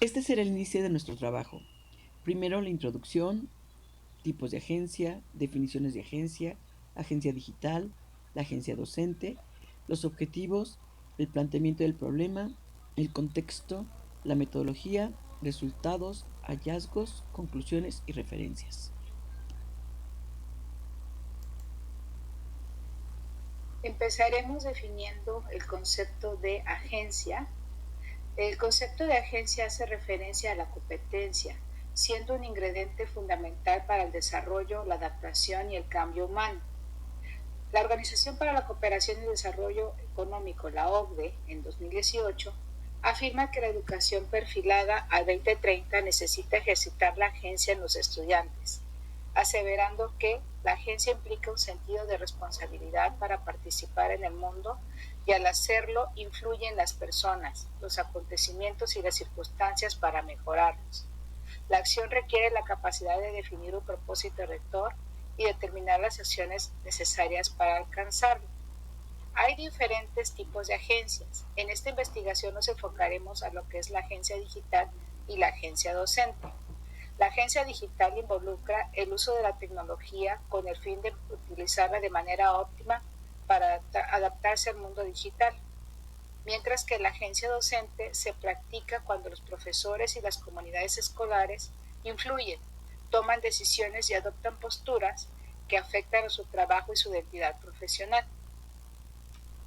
Este será el inicio de nuestro trabajo. Primero la introducción, tipos de agencia, definiciones de agencia, agencia digital, la agencia docente, los objetivos, el planteamiento del problema, el contexto, la metodología, resultados, hallazgos, conclusiones y referencias. Empezaremos definiendo el concepto de agencia. El concepto de agencia hace referencia a la competencia, siendo un ingrediente fundamental para el desarrollo, la adaptación y el cambio humano. La Organización para la Cooperación y Desarrollo Económico, la OCDE, en 2018, afirma que la educación perfilada al 2030 necesita ejercitar la agencia en los estudiantes, aseverando que la agencia implica un sentido de responsabilidad para participar en el mundo y al hacerlo influye en las personas, los acontecimientos y las circunstancias para mejorarlos. La acción requiere la capacidad de definir un propósito rector y determinar las acciones necesarias para alcanzarlo. Hay diferentes tipos de agencias. En esta investigación nos enfocaremos a lo que es la agencia digital y la agencia docente. La agencia digital involucra el uso de la tecnología con el fin de utilizarla de manera óptima para adaptarse al mundo digital, mientras que la agencia docente se practica cuando los profesores y las comunidades escolares influyen, toman decisiones y adoptan posturas que afectan a su trabajo y su identidad profesional.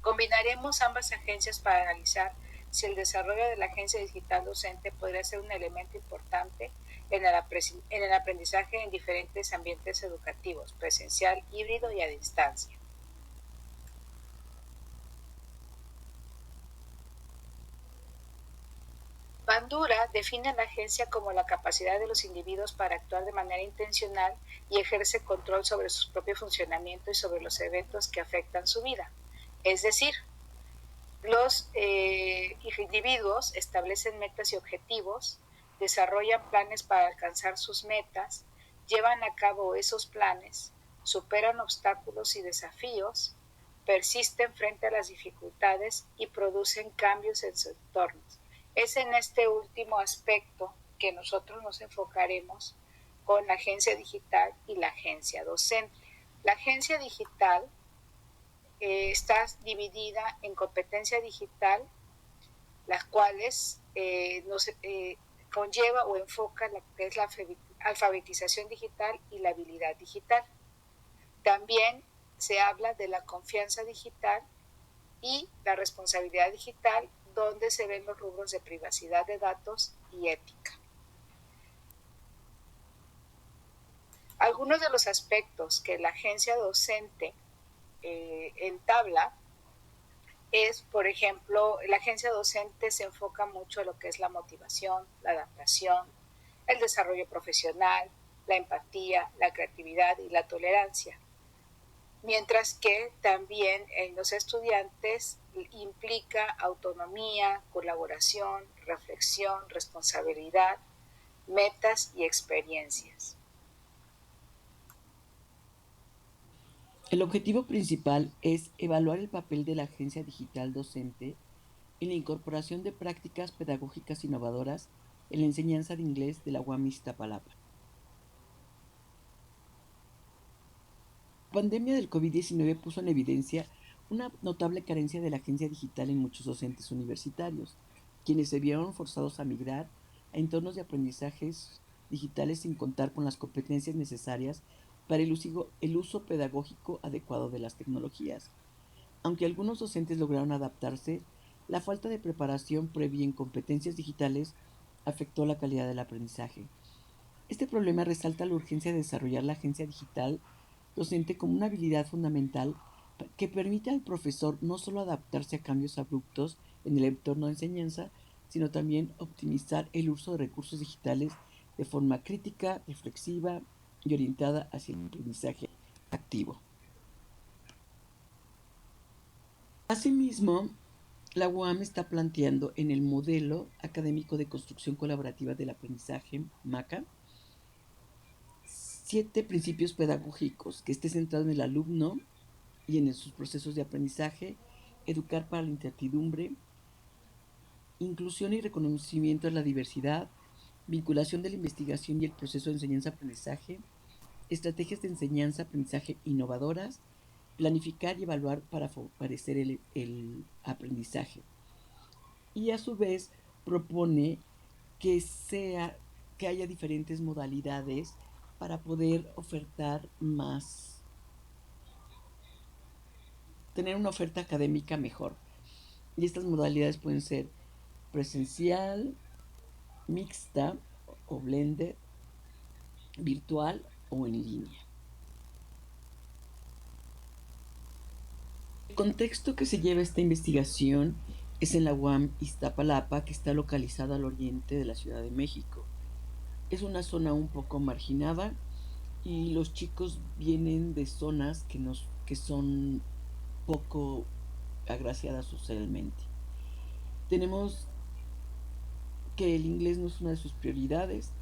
Combinaremos ambas agencias para analizar si el desarrollo de la agencia digital docente podría ser un elemento importante en el aprendizaje en diferentes ambientes educativos, presencial, híbrido y a distancia. Bandura define a la agencia como la capacidad de los individuos para actuar de manera intencional y ejerce control sobre su propio funcionamiento y sobre los eventos que afectan su vida. Es decir, los individuos establecen metas y objetivos, desarrollan planes para alcanzar sus metas, llevan a cabo esos planes, superan obstáculos y desafíos, persisten frente a las dificultades y producen cambios en sus entornos. Es en este último aspecto que nosotros nos enfocaremos con la agencia digital y la agencia docente. La agencia digital está dividida en competencia digital, las cuales conlleva o enfoca lo que es la alfabetización digital y la habilidad digital. También se habla de la confianza digital y la responsabilidad digital, donde se ven los rubros de privacidad de datos y ética. Algunos de los aspectos que la agencia docente entabla es, por ejemplo, la agencia docente se enfoca mucho en lo que es la motivación, la adaptación, el desarrollo profesional, la empatía, la creatividad y la tolerancia. Mientras que también en los estudiantes implica autonomía, colaboración, reflexión, responsabilidad, metas y experiencias. El objetivo principal es evaluar el papel de la agencia digital docente en la incorporación de prácticas pedagógicas innovadoras en la enseñanza de inglés de la UAM Iztapalapa. La pandemia del COVID-19 puso en evidencia una notable carencia de la agencia digital en muchos docentes universitarios, quienes se vieron forzados a migrar a entornos de aprendizajes digitales sin contar con las competencias necesarias para el uso pedagógico adecuado de las tecnologías. Aunque algunos docentes lograron adaptarse, la falta de preparación previa en competencias digitales afectó la calidad del aprendizaje. Este problema resalta la urgencia de desarrollar la agencia digital docente como una habilidad fundamental que permite al profesor no solo adaptarse a cambios abruptos en el entorno de enseñanza, sino también optimizar el uso de recursos digitales de forma crítica, reflexiva y orientada hacia el aprendizaje activo. Asimismo, la UAM está planteando en el modelo académico de construcción colaborativa del aprendizaje, MACA, 7 principios pedagógicos que esté centrado en el alumno y en sus procesos de aprendizaje, educar para la incertidumbre, inclusión y reconocimiento de la diversidad, vinculación de la investigación y el proceso de enseñanza-aprendizaje, estrategias de enseñanza-aprendizaje innovadoras, planificar y evaluar para favorecer el aprendizaje. Y a su vez propone que haya diferentes modalidades para poder ofertar más, tener una oferta académica mejor. Y estas modalidades pueden ser presencial, mixta o blended, virtual o en línea. El contexto que se lleva esta investigación es en la UAM Iztapalapa, que está localizada al oriente de la Ciudad de México. Es una zona un poco marginada y los chicos vienen de zonas que son poco agraciadas socialmente. Tenemos que el inglés no es una de sus prioridades,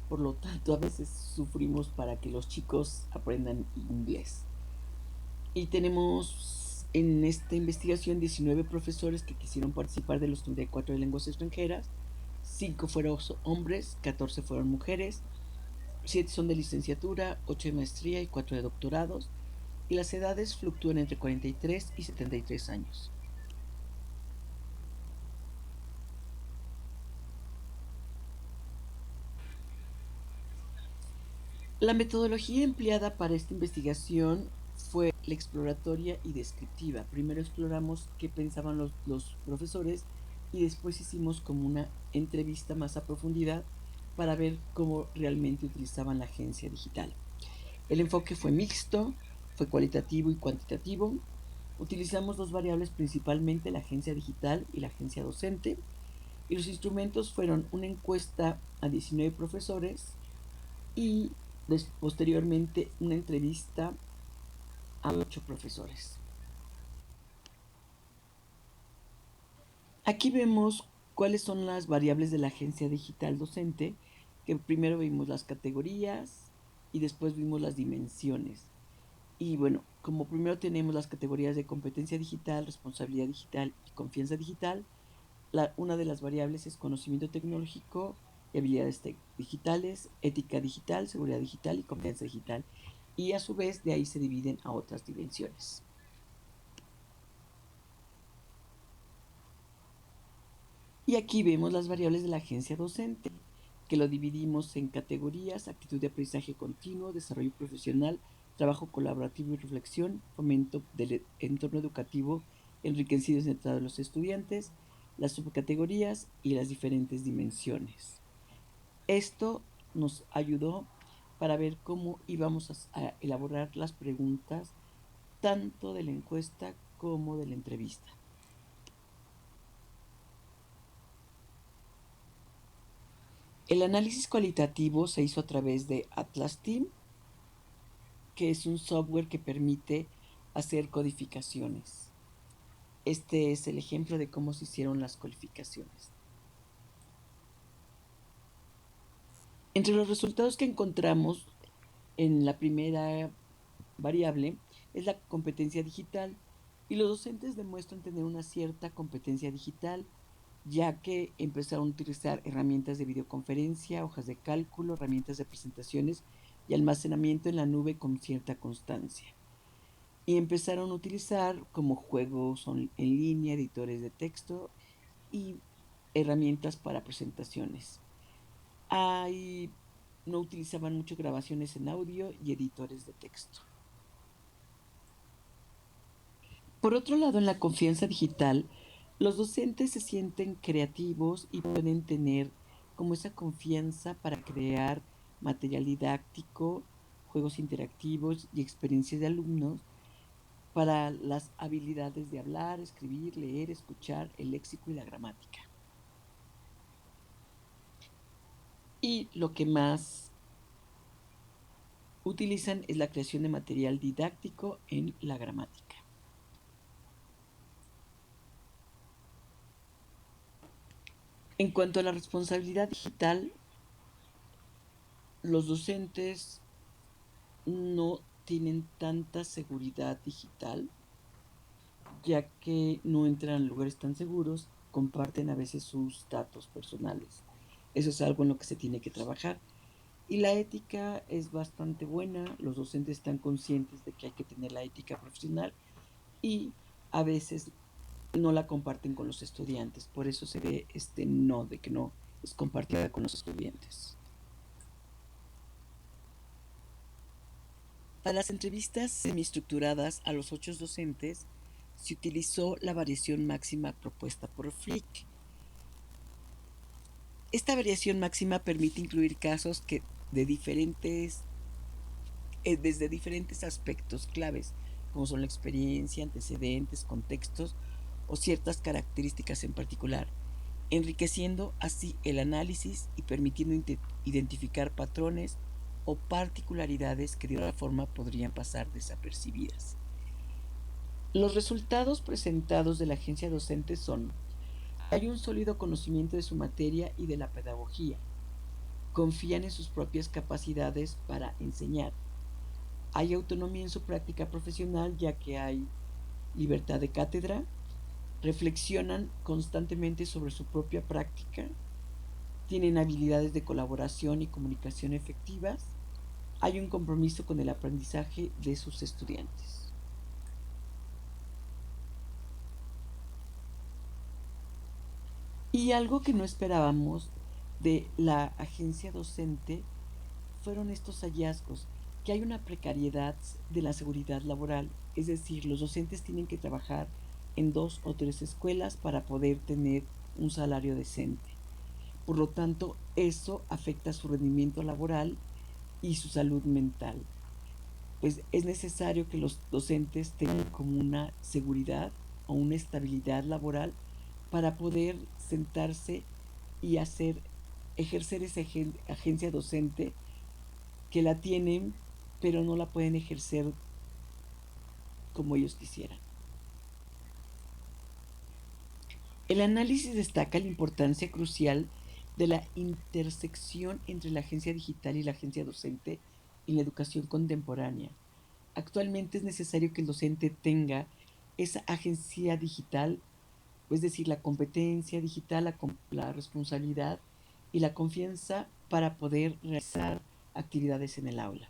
por lo tanto a veces sufrimos para que los chicos aprendan inglés. Y tenemos en esta investigación 19 profesores que quisieron participar de los 34 de lenguas extranjeras, 5 fueron hombres, 14 fueron mujeres, 7 son de licenciatura, 8 de maestría y 4 de doctorados, y las edades fluctúan entre 43 y 73 años. La metodología empleada para esta investigación fue la exploratoria y descriptiva. Primero exploramos qué pensaban los profesores y después hicimos como una entrevista más a profundidad para ver cómo realmente utilizaban la agencia digital. El enfoque fue mixto, fue cualitativo y cuantitativo. Utilizamos dos variables principalmente, la agencia digital y la agencia docente, y los instrumentos fueron una encuesta a 19 profesores y posteriormente una entrevista a 8 profesores. Aquí vemos cuáles son las variables de la agencia digital docente, que primero vimos las categorías y después vimos las dimensiones. Y bueno, como primero tenemos las categorías de competencia digital, responsabilidad digital y confianza digital, una de las variables es conocimiento tecnológico y habilidades digitales, ética digital, seguridad digital y confianza digital. Y a su vez de ahí se dividen a otras dimensiones. Y aquí vemos las variables de la agencia docente, que lo dividimos en categorías: actitud de aprendizaje continuo, desarrollo profesional, trabajo colaborativo y reflexión, fomento del entorno educativo enriquecido y centrado en los estudiantes, las subcategorías y las diferentes dimensiones. Esto nos ayudó para ver cómo íbamos a elaborar las preguntas tanto de la encuesta como de la entrevista. El análisis cualitativo se hizo a través de Atlas Team, que es un software que permite hacer codificaciones. Este es el ejemplo de cómo se hicieron las codificaciones. Entre los resultados que encontramos en la primera variable es la competencia digital, y los docentes demuestran tener una cierta competencia digital, ya que empezaron a utilizar herramientas de videoconferencia, hojas de cálculo, herramientas de presentaciones y almacenamiento en la nube con cierta constancia. Y empezaron a utilizar como juegos en línea, editores de texto y herramientas para presentaciones. No utilizaban mucho grabaciones en audio y editores de texto. Por otro lado, en la confianza digital, los docentes se sienten creativos y pueden tener como esa confianza para crear material didáctico, juegos interactivos y experiencias de alumnos para las habilidades de hablar, escribir, leer, escuchar, el léxico y la gramática. Y lo que más utilizan es la creación de material didáctico en la gramática. En cuanto a la responsabilidad digital, los docentes no tienen tanta seguridad digital, ya que no entran a lugares tan seguros comparten a veces sus datos personales. Eso es algo en lo que se tiene que trabajar. Y la ética es bastante buena, los docentes están conscientes de que hay que tener la ética profesional y a veces no la comparten con los estudiantes. Por eso se ve este no, de que no es compartida con los estudiantes. Para las entrevistas semiestructuradas a los 8 docentes, se utilizó la variación máxima propuesta por Flick. Esta variación máxima permite incluir casos que desde diferentes aspectos claves, como son la experiencia, antecedentes, contextos o ciertas características en particular, enriqueciendo así el análisis y permitiendo identificar patrones o particularidades que de otra forma podrían pasar desapercibidas. Los resultados presentados de la agencia docente son: hay un sólido conocimiento de su materia y de la pedagogía. Confían en sus propias capacidades para enseñar. Hay autonomía en su práctica profesional, ya que hay libertad de cátedra. Reflexionan constantemente sobre su propia práctica. Tienen habilidades de colaboración y comunicación efectivas. Hay un compromiso con el aprendizaje de sus estudiantes. Y algo que no esperábamos de la agencia docente fueron estos hallazgos, que hay una precariedad de la seguridad laboral, es decir, los docentes tienen que trabajar en 2 o 3 escuelas para poder tener un salario decente. Por lo tanto, eso afecta su rendimiento laboral y su salud mental. Pues es necesario que los docentes tengan como una seguridad o una estabilidad laboral para poder sentarse y ejercer esa agencia docente que la tienen, pero no la pueden ejercer como ellos quisieran. El análisis destaca la importancia crucial de la intersección entre la agencia digital y la agencia docente en la educación contemporánea. Actualmente es necesario que el docente tenga esa agencia digital, es decir, la competencia digital, la responsabilidad y la confianza para poder realizar actividades en el aula.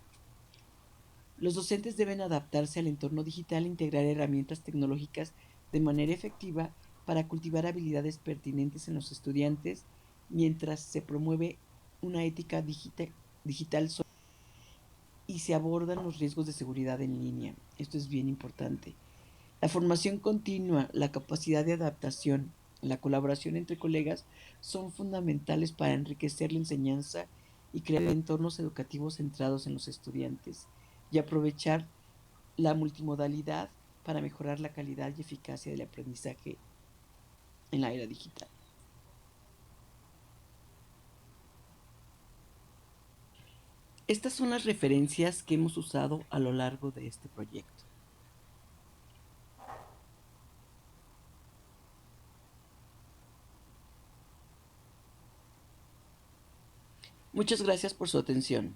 Los docentes deben adaptarse al entorno digital e integrar herramientas tecnológicas de manera efectiva para cultivar habilidades pertinentes en los estudiantes mientras se promueve una ética digital y se abordan los riesgos de seguridad en línea. Esto es bien importante. La formación continua, la capacidad de adaptación, la colaboración entre colegas son fundamentales para enriquecer la enseñanza y crear entornos educativos centrados en los estudiantes y aprovechar la multimodalidad para mejorar la calidad y eficacia del aprendizaje en la era digital. Estas son las referencias que hemos usado a lo largo de este proyecto. Muchas gracias por su atención.